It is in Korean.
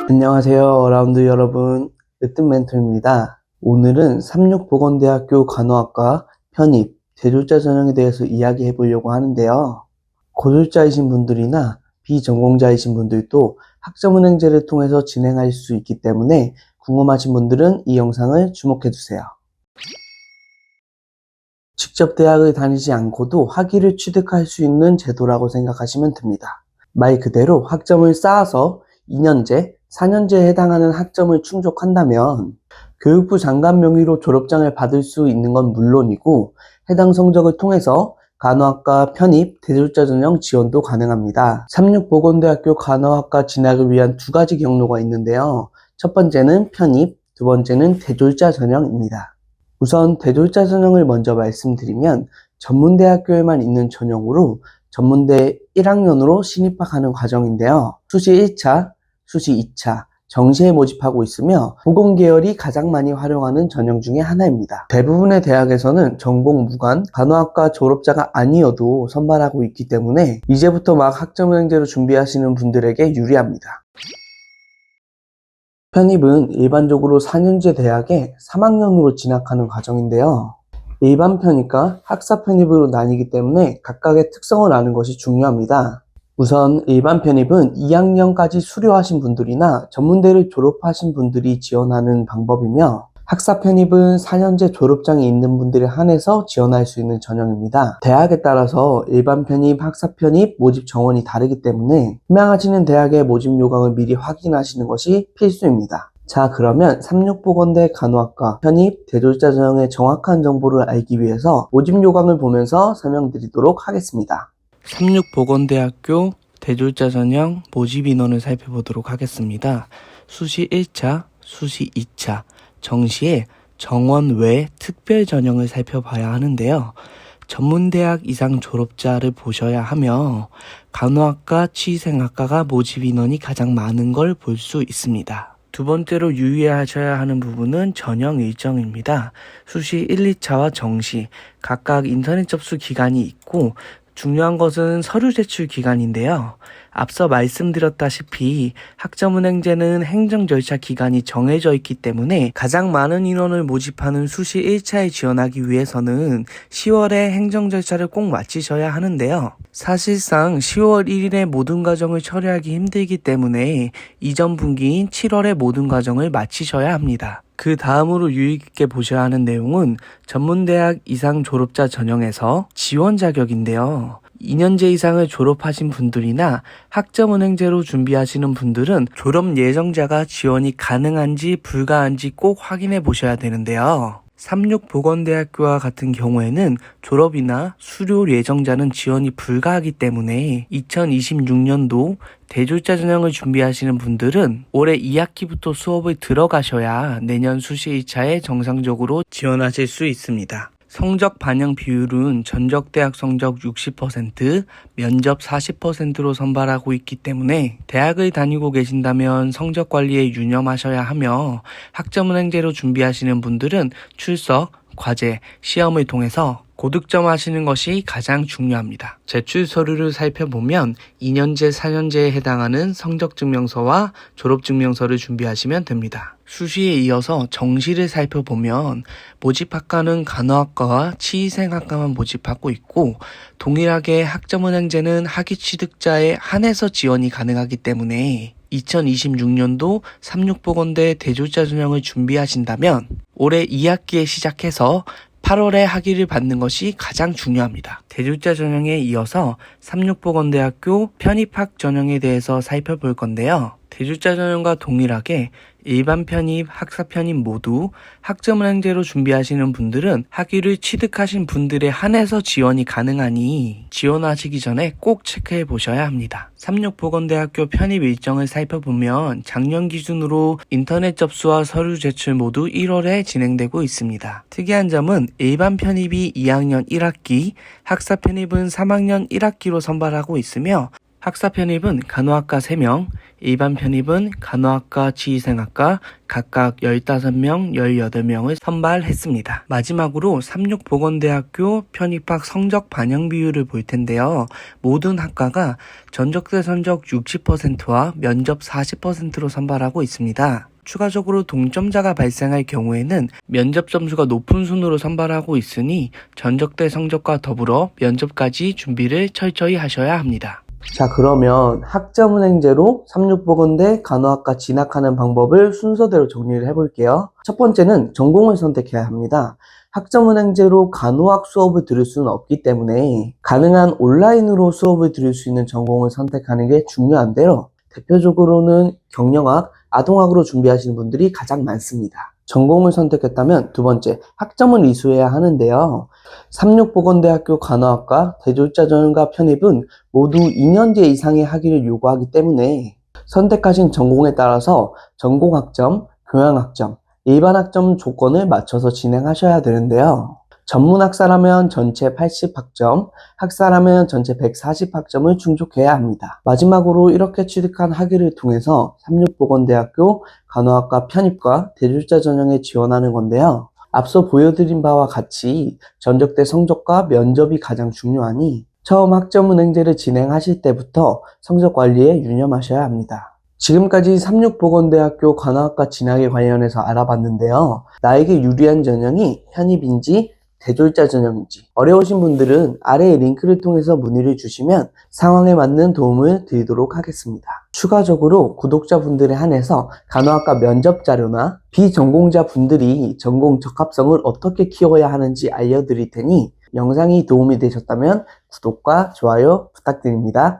안녕하세요, 라운드 여러분. 으뜸 멘토입니다. 오늘은 삼육보건대학교 간호학과 편입, 대졸자 전형에 대해서 이야기해 보려고 하는데요. 고졸자이신 분들이나 비전공자이신 분들도 학점은행제를 통해서 진행할 수 있기 때문에 궁금하신 분들은 이 영상을 주목해 주세요. 직접 대학을 다니지 않고도 학위를 취득할 수 있는 제도라고 생각하시면 됩니다. 말 그대로 학점을 쌓아서 2년제, 4년제에 해당하는 학점을 충족한다면 교육부 장관 명의로 졸업장을 받을 수 있는 건 물론이고 해당 성적을 통해서 간호학과 편입, 대졸자 전형 지원도 가능합니다. 삼육보건대학교 간호학과 진학을 위한 두 가지 경로가 있는데요. 첫 번째는 편입, 두 번째는 대졸자 전형입니다. 우선 대졸자 전형을 먼저 말씀드리면 전문대학교에만 있는 전형으로 전문대 1학년으로 신입학하는 과정인데요. 수시 1차, 수시 2차, 정시에 모집하고 있으며 보건계열이 가장 많이 활용하는 전형 중에 하나입니다. 대부분의 대학에서는 전공 무관, 간호학과 졸업자가 아니어도 선발하고 있기 때문에 이제부터 막 학점은행제로 준비하시는 분들에게 유리합니다. 편입은 일반적으로 4년제 대학에 3학년으로 진학하는 과정인데요. 일반 편입과 학사 편입으로 나뉘기 때문에 각각의 특성을 아는 것이 중요합니다. 우선 일반 편입은 2학년까지 수료하신 분들이나 전문대를 졸업하신 분들이 지원하는 방법이며 학사 편입은 4년제 졸업장이 있는 분들에 한해서 지원할 수 있는 전형입니다. 대학에 따라서 일반 편입, 학사 편입, 모집 정원이 다르기 때문에 희망하시는 대학의 모집 요강을 미리 확인하시는 것이 필수입니다. 자, 그러면 삼육보건대 간호학과 편입, 대졸자 전형의 정확한 정보를 알기 위해서 모집 요강을 보면서 설명드리도록 하겠습니다. 삼육보건대학교 대졸자 전형 모집 인원을 살펴보도록 하겠습니다. 수시 1차, 수시 2차, 정시에 정원 외 특별 전형을 살펴봐야 하는데요. 전문대학 이상 졸업자를 보셔야 하며 간호학과, 치의생학과가 모집 인원이 가장 많은 걸 볼 수 있습니다. 두 번째로 유의하셔야 하는 부분은 전형 일정입니다. 수시 1, 2차와 정시 각각 인터넷 접수 기간이 있고 중요한 것은 서류 제출 기간인데요. 앞서 말씀드렸다시피 학점은행제는 행정 절차 기간이 정해져 있기 때문에 가장 많은 인원을 모집하는 수시 1차에 지원하기 위해서는 10월에 행정 절차를 꼭 마치셔야 하는데요. 사실상 10월 1일에 모든 과정을 처리하기 힘들기 때문에 이전 분기인 7월에 모든 과정을 마치셔야 합니다. 그 다음으로 유의 깊게 보셔야 하는 내용은 전문대학 이상 졸업자 전형에서 지원 자격인데요. 2년제 이상을 졸업하신 분들이나 학점은행제로 준비하시는 분들은 졸업 예정자가 지원이 가능한지 불가한지 꼭 확인해 보셔야 되는데요. 삼육보건대학교와 같은 경우에는 졸업이나 수료 예정자는 지원이 불가하기 때문에 2026년도 대졸자 전형을 준비하시는 분들은 올해 2학기부터 수업을 들어가셔야 내년 수시 1차에 정상적으로 지원하실 수 있습니다. 성적 반영 비율은 전적대학 성적 60%, 면접 40%로 선발하고 있기 때문에 대학을 다니고 계신다면 성적 관리에 유념하셔야 하며 학점은행제로 준비하시는 분들은 출석, 과제, 시험을 통해서 고득점 하시는 것이 가장 중요합니다. 제출 서류를 살펴보면 2년제, 4년제에 해당하는 성적증명서와 졸업증명서를 준비하시면 됩니다. 수시에 이어서 정시를 살펴보면 모집학과는 간호학과와 치의생학과만 모집하고 있고 동일하게 학점은행제는 학위 취득자에 한해서 지원이 가능하기 때문에 2026년도 삼육보건대 대졸자 전형을 준비하신다면 올해 2학기에 시작해서 8월에 학위를 받는 것이 가장 중요합니다. 대졸자 전형에 이어서 삼육보건대학교 편입학 전형에 대해서 살펴볼 건데요. 대졸자 전형과 동일하게 일반 편입, 학사 편입 모두 학점은행제로 준비하시는 분들은 학위를 취득하신 분들에 한해서 지원이 가능하니 지원하시기 전에 꼭 체크해 보셔야 합니다. 삼육보건대학교 편입 일정을 살펴보면 작년 기준으로 인터넷 접수와 서류 제출 모두 1월에 진행되고 있습니다. 특이한 점은 일반 편입이 2학년 1학기, 학사 편입은 3학년 1학기로 선발하고 있으며 학사 편입은 간호학과 3명, 일반 편입은 간호학과, 지휘생학과 각각 15명, 18명을 선발했습니다. 마지막으로 삼육보건대학교 편입학 성적 반영 비율을 볼 텐데요. 모든 학과가 전적대 성적 60%와 면접 40%로 선발하고 있습니다. 추가적으로 동점자가 발생할 경우에는 면접 점수가 높은 순으로 선발하고 있으니 전적대 성적과 더불어 면접까지 준비를 철저히 하셔야 합니다. 자, 그러면 학점은행제로 삼육보건대 간호학과 진학하는 방법을 순서대로 정리를 해볼게요. 첫 번째는 전공을 선택해야 합니다. 학점은행제로 간호학 수업을 들을 수는 없기 때문에 가능한 온라인으로 수업을 들을 수 있는 전공을 선택하는 게 중요한데요. 대표적으로는 경영학, 아동학으로 준비하시는 분들이 가장 많습니다. 전공을 선택했다면 두 번째, 학점을 이수해야 하는데요. 삼육보건대학교 간호학과 대졸자 전형과 편입은 모두 2년제 이상의 학위를 요구하기 때문에 선택하신 전공에 따라서 전공학점, 교양학점, 일반학점 조건을 맞춰서 진행하셔야 되는데요. 전문학사라면 전체 80학점, 학사라면 전체 140학점을 충족해야 합니다. 마지막으로 이렇게 취득한 학위를 통해서 삼육보건대학교 간호학과 편입과 대졸자 전형에 지원하는 건데요. 앞서 보여드린 바와 같이 전적대 성적과 면접이 가장 중요하니 처음 학점은행제를 진행하실 때부터 성적 관리에 유념하셔야 합니다. 지금까지 삼육보건대학교 간호학과 진학에 관련해서 알아봤는데요. 나에게 유리한 전형이 편입인지 대졸자 전형인지 어려우신 분들은 아래의 링크를 통해서 문의를 주시면 상황에 맞는 도움을 드리도록 하겠습니다. 추가적으로 구독자분들에 한해서 간호학과 면접 자료나 비전공자 분들이 전공 적합성을 어떻게 키워야 하는지 알려드릴 테니 영상이 도움이 되셨다면 구독과 좋아요 부탁드립니다.